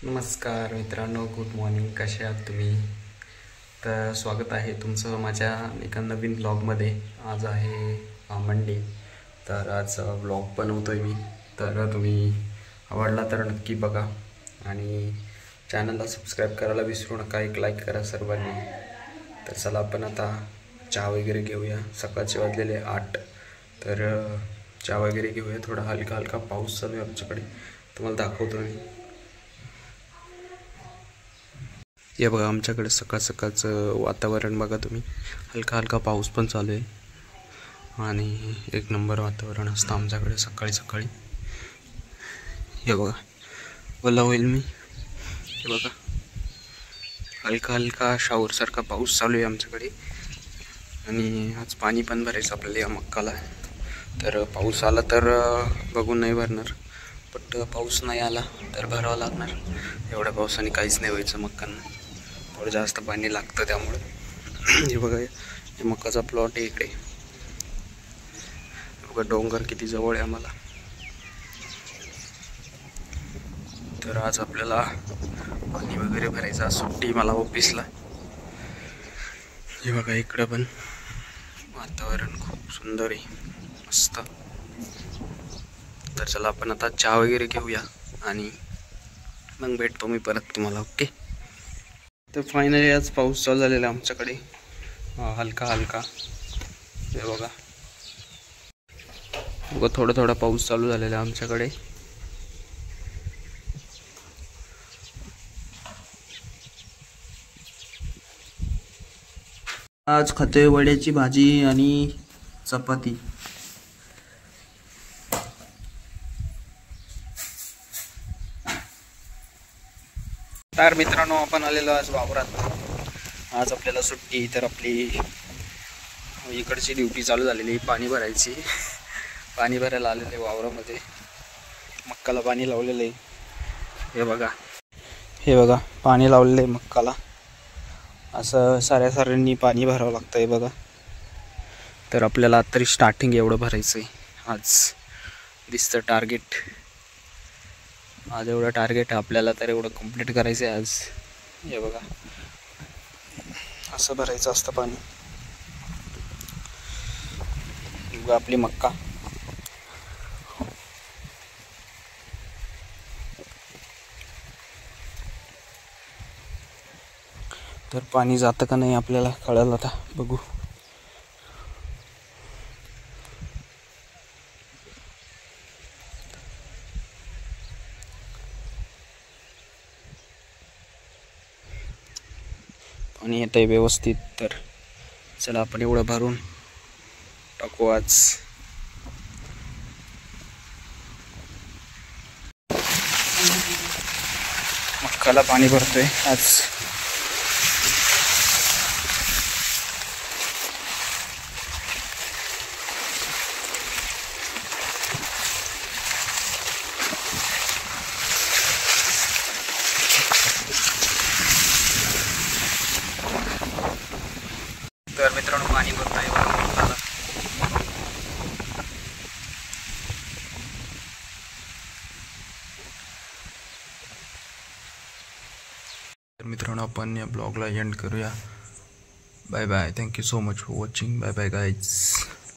नमस्कार मित्रांनो, good morning. कसे आहात तुम्ही? तर स्वागत आहे तुमचं माझ्या एका नवीन ब्लॉगमध्ये. आज आहे मंडे. तर आज ब्लॉग बनवतो आहे मी. तर तुम्ही आवडला तर नक्की बघा आणि चॅनलला सबस्क्राईब करायला विसरू नका. एक लाईक करा सर्वांनी. तर चला आपण आता चहा वगैरे घेऊया. सकाळचे वाजलेले 8. तर चहा वगैरे घेऊया. थोडा हलका हलका पाऊस चालू आहे आमच्याकडे, तुम्हाला दाखवतो मी. हे बघा आमच्याकडे सकाळ सकाळचं वातावरण बघा तुम्ही. हलका हलका पाऊस पण चालू आहे आणि एक नंबर वातावरण असतं आमच्याकडे सकाळी सकाळी. हे बघा ओला होईल मी. हे बघा हलका हलका शावरसारखा पाऊस चालू आहे आमच्याकडे. आणि आज पाणी पण भरायचं आपल्याला या मक्काला. तर पाऊस आला तर बघून नाही भरणार, बट पाऊस नाही आला तर भरावं लागणार. एवढ्या पावसाने काहीच नाही व्हायचं मक्कांना, थोडं जास्त पाणी लागतं त्यामुळे. हे बघा हे मकाचा प्लॉट आहे इकडे. बघा डोंगर किती जवळ आहे आम्हाला. तर आज आपल्याला पाणी वगैरे भरायचं. सुट्टी मला ऑफिसला. हे बघा इकडं पण वातावरण खूप सुंदर आहे, मस्त. तर चला आपण आता चहा वगैरे घेऊया आणि मग भेटतो मी परत तुम्हाला. ओके. तर फायनली आज पाऊस चालू झालेला आमच्याकडे, हलका हलका. हे बघा थोडा थोडा पाऊस चालू झालेला आमच्याकडे. आज खातोय वड्याची भाजी आणि चपाती. तर मित्रांनो आपण आलेलो आज वावरात. आज आपल्याला सुट्टी. तर आपली इकडची ड्युटी चालू झालेली पाणी भरायची. पाणी भरायला आलेले वावरामध्ये. मक्काला पाणी लावलेलं आहे. हे बघा पाणी लावलेलं आहे मक्काला. असं साऱ्यांनी पाणी भरावं लागतं. हे बघा. तर आपल्याला तरी स्टार्टिंग एवढं भरायचं आहे. आज दिसतं टार्गेट. आज एवढं टार्गेट आपल्याला, तर एवढं कंप्लीट करायचं आहे आज. हे बघा असं भरायचं असतं पाणी. बघा आपली मक्का. तर पाणी जातं का नाही आपल्याला कळलं आता, बघू. पाणी येतंय व्यवस्थित. तर चला आपण एवढं भरून टाकू आज. मक्काला पाणी भरतोय आज. तर मित्रांनो पाणी भरतोय मक्काला. तर मित्रांनो आपण या ब्लॉगला एंड करूया. Bye bye. Thank you so much for watching. Bye bye guys.